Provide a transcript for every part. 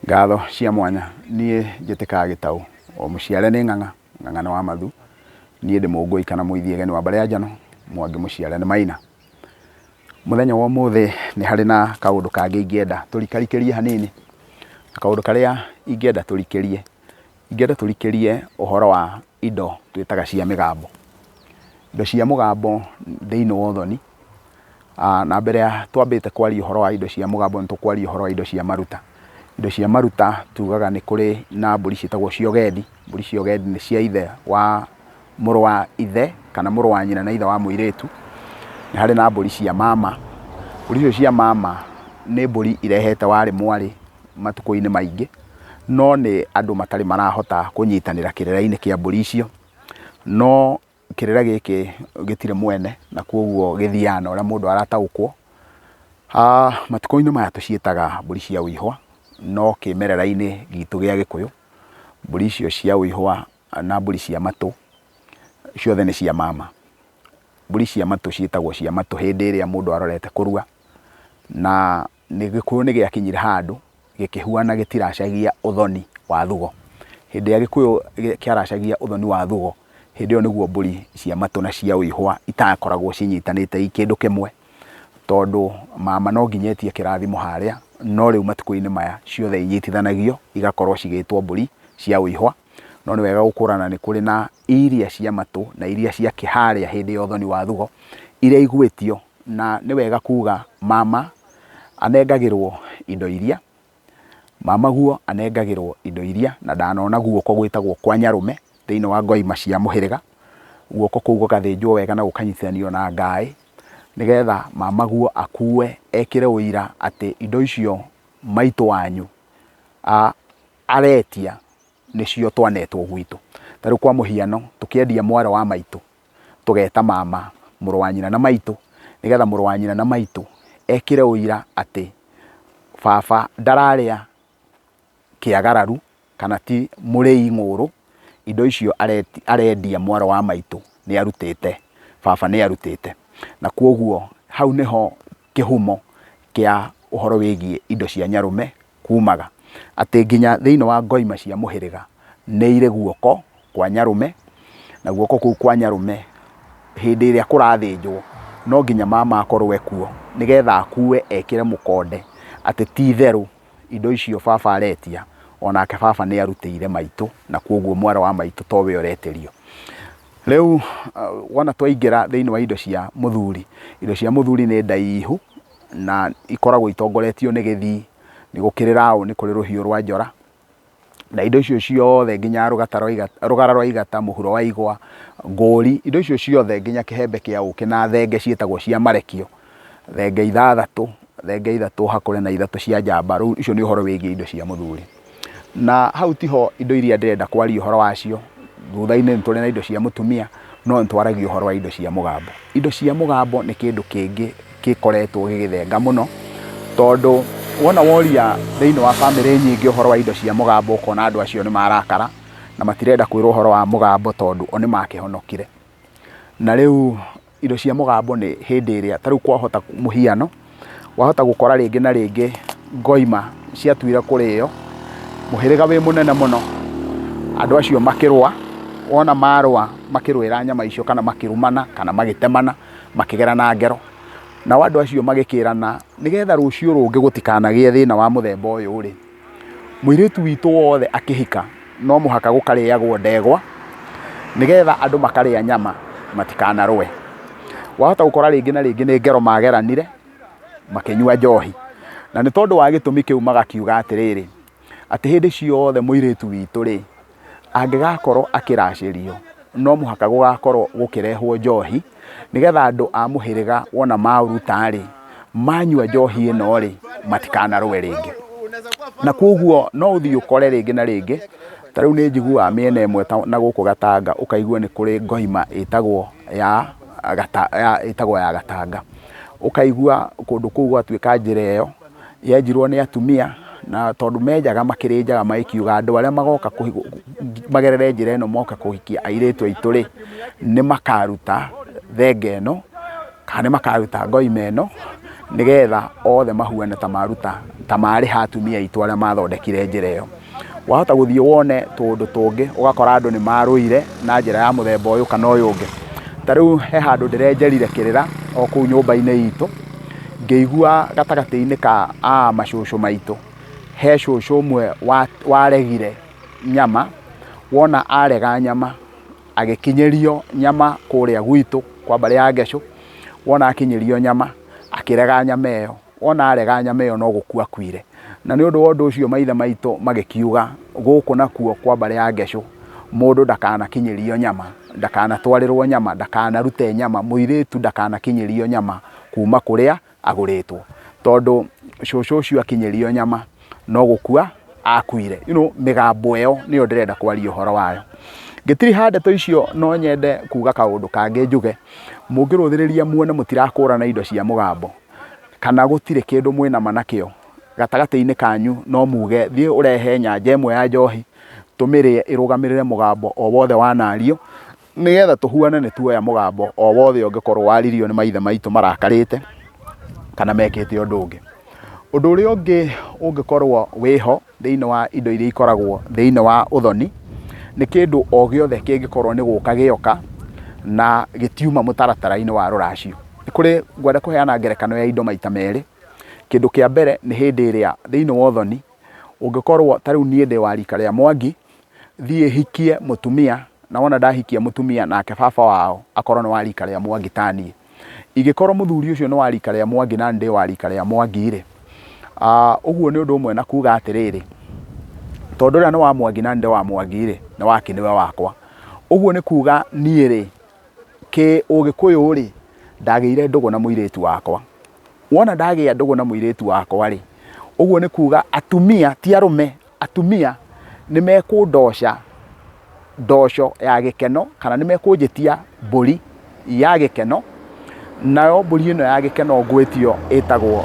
Ngatho cia mwanya niĩ njĩtĩkaga gĩtaũ o mũciare nĩ ng'ang'a wa mathu niĩ ndĩ Mũngũi kana Mũithiĩge wa Mbarĩ ya Njano Mwangi mũciare nĩ Maina. Mũthenya wa ũmũthĩ nĩ harĩ na kaũndũ kangĩ ingĩenda tũrikarikĩrie hanini. Kaũndũ karĩa ingĩenda tũrikĩrie ũhoro wa indo twĩtaga cia mĩgambo. Indo cia mũgambo thĩinĩ wa ũthoni, na mbere ya twambĩte kwaria ũhoro wa indo cia mũgambo nĩ tũkwaria ũhoro wa indo cia maruta. Indo cia maruta tugaga nĩ kũrĩ na mbũri ciĩtagwo cia ũgendi. Mbũri cia ũgendi nĩ cia ithe wa mũrũ wa ithe kana mũrũ wa nyina na ithe wa mũirĩtu. Nĩ harĩ na mbũri cia mama. Mbũri icio cia mama nĩ mbũri irehete warĩ mwarĩ matukũ-inĩ maingĩ, no nĩ andũ matarĩ marahota kũnyitanĩra kĩrera-inĩ kĩa mbũri icio. No kĩrera gĩkĩ gĩtirĩ mwene na kwoguo gĩthiaga na ũrĩa mũndũ arataũkwo. Matukũ-inĩ maya tũciĩtaga mbũri cia ũihwa, no kĩmerera-inĩ gitũ gĩa Gĩkũyũ mbũri icio cia ũihwa na mbũri cia matũ ciothe nĩ cia mama. Mbũri cia matũ ciĩtagwo cia matũ hĩndĩ ĩrĩa mũndũ arorete kũrua, na Gĩkũyũ nĩ gĩakinyire handũ gĩkĩhuana gĩtiracagia ũthoni wa thugo. Hĩndĩ ĩrĩa Gĩkũyũ kĩaracagia ũthoni wa thugo, hĩndĩ ĩyo nĩguo mbũri cia matũ na cia ũihwa itakoragwo cinyitanĩte i kĩndũ kĩmwe, tondũ mama no nginya etie kĩrathimo harĩa, no rĩu matukũ-inĩ maya ciothe inyitithanagio igakorwo cigĩtwo mbũri cia ũihwa. No nĩ wega gũkũrana nĩ kũrĩ na iria cia matũ na iria cia kĩharĩa hĩndĩ ya ũthoni wa thugo iria igwĩtio, na nĩ wega kuga mama anengagĩrwo indo iria, mama guo anengagĩrwo indo iria, na ndanona guoko gwĩtagwo kwa Nyarume thĩinĩ wa ngoima cia mũhĩrĩga. Guoko kũu gũgathĩnjwo wega na gũkanyitithanio na ngaĩ, nĩgetha mama guo akue ekĩre ũira atĩ indo icio maitũ wanyu aretia nĩcio twanetwo gwitũ. Ta rĩu kwa mũhiano tũkĩendia mwarĩ wa maitũ tũgeta mama mũrũ wa nyina na maitũ, nĩgetha mũrũ wa nyina na maitũ ekĩre ũira atĩ baba ndararĩa kĩagararu kana ti mũrĩi ng'ũrũ, indo icio arendia mwarĩ wa maitũ nĩ arutĩte, baba nĩ arutĩte. Na kwoguo hau nĩho kĩhumo kĩa ũhoro wĩgiĩ indo cia Nyarume kumaga, atĩ nginya thĩinĩ wa ngoima cia mũhĩrĩga nĩ irĩ guoko kwa Nyarume, na guoko kũu kwa Nyarume hĩndĩ ĩrĩa kũrathĩnjwo no nginya mama akorwo ekuo, nĩgetha akue ekĩre mũkonde atĩ ti itherũ indo icio baba aretia onake baba nĩ arutĩire maitũ, na kwoguo mwarĩ wa maitũ towe ũretĩrio. Rĩu wona twaingĩra thĩinĩ wa indo cia mũthuri, indo cia mũthuri nĩ ndaihu na ikoragwo itongoretio nĩ gĩthii, nĩ gũkĩrĩ raũ, nĩ kũrĩ rũhiũ rwa njora, na indo icio ciothe nginya rũgara rwa igata, mũhuro wa igwa, ngũri, indo icio ciothe nginya kĩhembe kĩa ũkĩ na thenge ciĩtagwo cia marekio, thenge ithathatũ hakũrĩ na ithatũ cia njamba. Rĩu icio nĩ ũhoro wĩgiĩ indo cia mũthuri, na hau tiho indo iria ndĩrenda kwaria ũhoro wacio. Thutha-inĩ nĩ tũrĩ na indo cia mũtumia, no nĩtwaragia ũhoro wa indo cia mũgambo. Indo cia mũgambo nĩ kĩndũ kĩngĩ gĩkoretwo gĩgĩthenga mũno, tondũ wona woria thĩinĩ wa bamĩrĩ nyingĩ ũhoro wa indo cia mũgambo ũkona andũ acio nĩ marakara na matirenda kwĩrwo ũhoro wa mũgambo tondũ o nĩ makĩhonokire. Na rĩu indo cia mũgambo nĩ hĩndĩ ĩrĩa ta rĩu kwahota mũhiano, wahota gũkora rĩngĩ na rĩngĩ ngoima ciatuire kũrĩo, mũhĩrĩga wĩ mũnene mũno, andũ acio makĩrũa, wona marũa makĩrũĩra nyama icio kana makĩrumana kana magĩtemana makĩgerana ngero, nao andũ acio magĩkĩrana nĩgetha rũciũ rũngĩ gũtikanagĩe thĩna wa mũthemba ũyũ rĩ, mũirĩtu witũ wothe akĩhika no mũhaka gũkarĩagwo ndegwa, nĩgetha andũ makarĩa nyama matikanarũe. Wahota gũkora rĩngĩ na rĩngĩ nĩ ngero mageranire makĩnyua njohi, na nĩ tondũ wa gĩtũmi kĩu magakiuga atĩrĩrĩ, atĩ hĩndĩ ciothe mũirĩtu witũ rĩ, angĩgakorwo akĩracĩrio no mũhaka gũgakorwo gũkĩrehwo njohi, nĩgetha andũ a mũhĩrĩga wona maũruta rĩ, manyua njohi ĩno rĩ, matikanarũe rĩngĩ. Na kwoguo no ũthiĩ ũkore rĩngĩ na rĩngĩ, ta rĩu nĩ njiguaga mĩena ĩmwe na gũkũ Gatanga ũkaigua nĩ kũrĩ ngoima ĩtagwo ya Gatanga, ũkaigua kũndũ kũu gwatuĩka njĩra ĩyo yenjirwo nĩ atumia, na tondũ menjaga makĩrĩnjaga magĩkiuga andũ arĩa magoka magerere njĩra ĩno moka kũhikia airĩtu aitũ rĩ, nĩ makaruta thenge ĩno kana nĩ makaruta ngoima ĩno, nigetha othe mahuane ta maruta ta marĩ hatumia itu arĩa mathondekire njĩra ĩyo. Wahota gũthiĩ wone tũndũ tũngĩ ũgakora andũ nĩ marũire na njĩra ya mũthemba ũyũ kana ũyũ ũngĩ. Ta rĩu he handũ ndĩrenjerire kĩrĩra o kũu nyũmba-inĩ itũ, ngĩigua gatagatĩ-inĩ ka macũcũ maitũ he cũcũ ũmwe waregire nyama. Wona arega nyama agĩkinyĩrio nyama kũrĩa gwitũ kwa mbarĩ ya Ngecũ. Wona akinyĩrio nyama akĩrega nyama ĩyo. Wona arega nyama ĩyo no gũkua akuire. Na nĩ ũndũ wa ũndũ ũcio maithe maitũ magĩkiuga gũkũ nakuo kwa mbarĩ ya Ngecũ mũndũ ndakanakinyĩrio nyama, ndakanatwarĩrwo nyama, ndakanarute nyama, mũirĩtu ndakanakinyĩrio nyama kuma kũrĩa agũrĩtwo, tondũ cũcũ ũcio akinyĩrio nyama no gũkua akuire. Mĩgambo ĩyo nĩyo ndĩrenda kwaria ũhoro wayo. Ngĩtiriha ndeto icio no nyende kuga kaũndũ kangĩ njuge. Mũngĩrũthĩrĩria muone mũtirakũrana indo cia mũgambo kana gũtirĩ kĩndũ mwĩna ma nakĩo gatagatĩ-inĩ kanyu, no muge thiĩ ũrehe nyanja ĩmwe ya njohi tũmĩrĩe ĩrũgamĩrĩre mũgambo o wothe wanario, nĩgetha tũhuane nĩ tuoya mũgambo o wothe ũngĩkorwo waririo nĩ maithe maitũ marakarĩte kana mekĩte ũndũ ũngĩ. Ũndũ ũrĩa ũngĩ ũngĩkorwo wĩho thĩinĩ wa indo iria ikoragwo thĩinĩ wa ũthoni nĩ kĩndũ o gĩothe kĩngĩkorwo nĩ gũka gĩoka na gĩtiuma mũtaratara-inĩ wa rũracio. Nĩ kũrĩ ngwenda kũheana ngerekano ya indo maita merĩ. Kĩndũ kĩa mbere nĩ hĩndĩ ĩrĩa thĩinĩ wa ũthoni ũngĩkorwo ta rĩu niĩ ndĩ wa rika rĩa Mwangi, thiĩ hikie mũtumia, na wona ndahikia mũtumia nake baba wao akorwo nĩ wa rika rĩa Mwangi ta niĩ, ingĩkorwo mũthuri ũcio nĩ wa rika rĩa Mwangi na ndĩ wa rika rĩa Mwangi-rĩ, ũguo nĩ ũndũ ũmwe na kuga atĩrĩrĩ, tondũ ũrĩa nĩ wa Mwangi na ndĩ wa Mwangi-rĩ nĩ wake nĩwe wakwa. Ũguo nĩ kuga niĩ-rĩ Ũgĩkũyũ-rĩ ndagĩire ndũgũ na mũirĩtu wakwa. Wona ndagĩa ndũgũ na mũirĩtu wakwa-rĩ, ũguo nĩ kuga atumia ti arũme, atumia nĩ mekũndoca ndoco ya gĩkeno kana nĩ mekũnjĩtia mbũri ya gĩkeno, nayo mbũri ĩno ya gĩkeno ngwĩtio ĩtagwo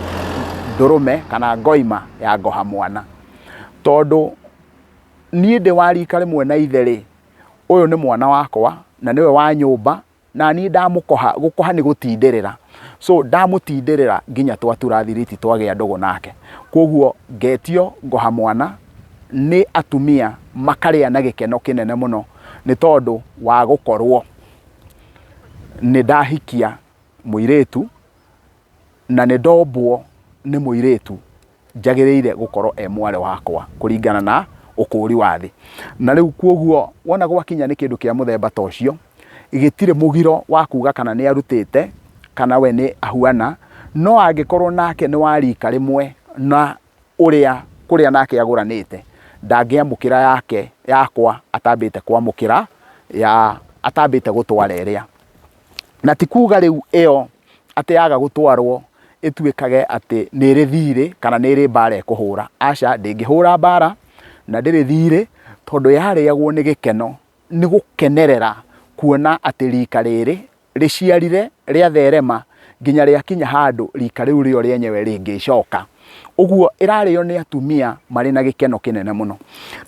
ndũrũme kana ngoima ya ngoha mwana. Tondũ niĩ ndĩ wa rika rĩmwe na ithe-rĩ, ũyũ nĩ mwana wakwa na nĩwe wa nyũmba, na niĩ ndamũkoha, gũkoha nĩ gũtindĩrĩra, so ndamũtindĩrĩra nginya twatura thiriti twagĩa ndũgũ nake. Koguo ngetio ngoha mwana nĩ atumia makarĩa na gĩkeno kĩnene mũno, nĩ tondũ wa gũkorwo nĩ ndahikia mũirĩtu na nĩ ndombwo nĩ mũirĩtu njagĩrĩire gũkorwo mwarĩ wakwa kũringana na ũkũri wa thĩ. Na rĩu koguo wona gwakinya nĩ kĩndũ kĩa mũthemba ta ũcio, gĩtirĩ mũgiro wa kuga kana nĩ arutĩte kana we nĩ ahuana, no angĩkorwo nake nĩ wa rika rĩmwe na ũrĩa kũrĩa nake agũranĩte, ndangĩamũkĩra yake yakwa atambĩte kwamũkĩra ya atambĩte gũtwara ĩrĩa. Na ti kuga rĩu ĩyo atĩ yaga gũtwarwo ĩtuĩkage atĩ nĩ ĩrĩ thirĩ kana nĩ ĩrĩ mbara ĩkũhũra. Aca, ndĩngĩhũra mbara na ndĩrĩ thirĩ, tondũ yarĩagwo nĩ gĩkeno, nĩ gũkenerera kuona atĩ rika rĩrĩ rĩciarire rĩatherema nginya rĩakinya handũ rika rĩu rĩo rĩenyewe rĩngĩcoka. Ũguo ĩrarĩo nĩ atumia marĩ na gĩkeno kĩnene mũno.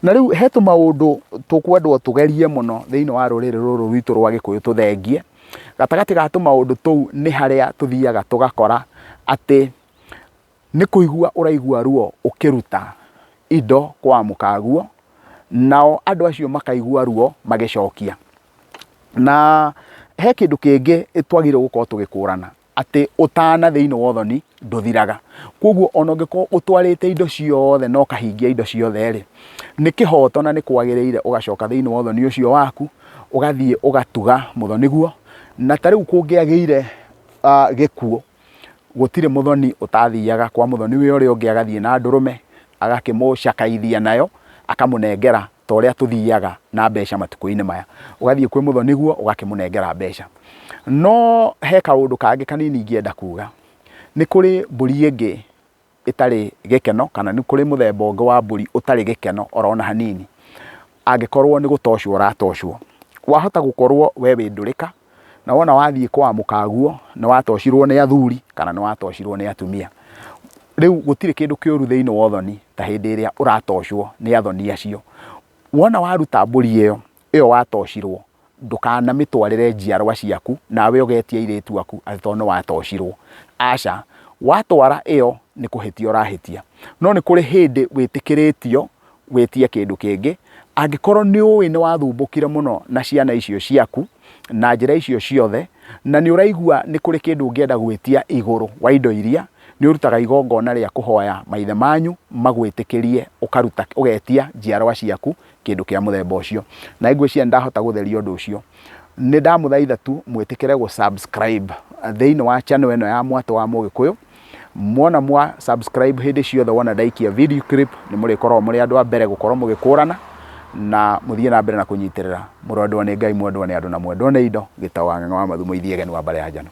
Na rĩu he tũmaũndũ tũkwendwo tũgerie mũno thĩinĩ wa rũrĩrĩ rũrũ rwitũ rwa Gĩkũyũ tũthengie. Gatagatĩ ga tũmaũndũ tũu nĩ harĩa tũthiaga tũgakora atĩ nĩ kũigua ũraigua ruo ũkĩruta indo kwa mũkaguo, nao andũ acio makaigua ruo magĩcokia. Na he kĩndũ kĩngĩ twagĩrĩirwo gũkorwo tũgĩkũrana atĩ ũtana thĩinĩ wa ũthoni ndũthiraga. Koguo ona ũngĩkorwo ũtwarĩte indo ciothe na ũkahingia indo ciothe-rĩ, nĩ kĩhoto na nĩ kwagĩrĩire ũgacoka thĩinĩ wa ũthoni ũcio waku, ũgathiĩ ũgatuga mũthoni guo. Na ta rĩu kũngĩagĩire gĩkuũ, gũtirĩ mũthoni ũtathiaga kwa mũthoni ũrĩa ũngĩ agathiĩ na ndũrũme agakĩmũcakaithia nayo akamũnengera ta ũrĩa tũthiaga na mbeca matukũ-inĩ maya. Ũgathiĩ kwĩ mũthoni guo ũgakĩmũnengera mbeca. No he kaũndũ kangĩ kanini ingĩenda kuga. Nĩ kũrĩ mbũri ĩngĩ ĩtarĩ gĩkeno kana nĩ kũrĩ mũthemba ũngĩ wa mbũri ũtarĩ gĩkeno orona hanini. Angĩkorwo nĩ gũtocwo ũratocwo, wahota gũkorwo we wĩ ndũrĩka na wona wathiĩ kwa mũkaguo nĩ watocirwo nĩ athuri kana nĩ watocirwo nĩ atumia. Rĩu gũtirĩ kĩndũ kĩũru thĩinĩ wa ũthoni ta hĩndĩ ĩrĩa ũratocwo nĩ athoni acio. Wona waruta mbũri ĩyo watocirwo, ndũkanamĩtwarĩre njiarwa ciaku nawe ũgetie airĩtu aku atĩ tondũ nĩ watocirwo. Aca, watwara iyo ni kuhitia urahitia no ni kuri hindi witikiritio gwitia kindu kingi angikorwo ni uwi ni wathumbukire muno na ciana icio ciaku na njira icio ciothe na ni uraigua ni kuri kindu ungienda gwitia iguru wa indo iria ni urutaga igongona ria kuhoya maithe manyu magwitikirie ukaruta ugetia njiarwa ciaku kindu kia muthemba ucio na igwiciria ndahota gutheria undu ucio ni ndamuthaitha tu mwitikire go subscribe thiini wa channel eno ya Mwato wa Mugikuyu mwona mwa subscribe hindi ciothe wona ndaikia video clip ni muri korwo muri andu a mbere gukorwo mugikurana na muthie na mbere na kunyitirira murondwa ni Ngai mwendwa ni andu na mwendwa ni indo gitawa ng'ang'a wa mathumo ithiege ni wa mbare ya njano.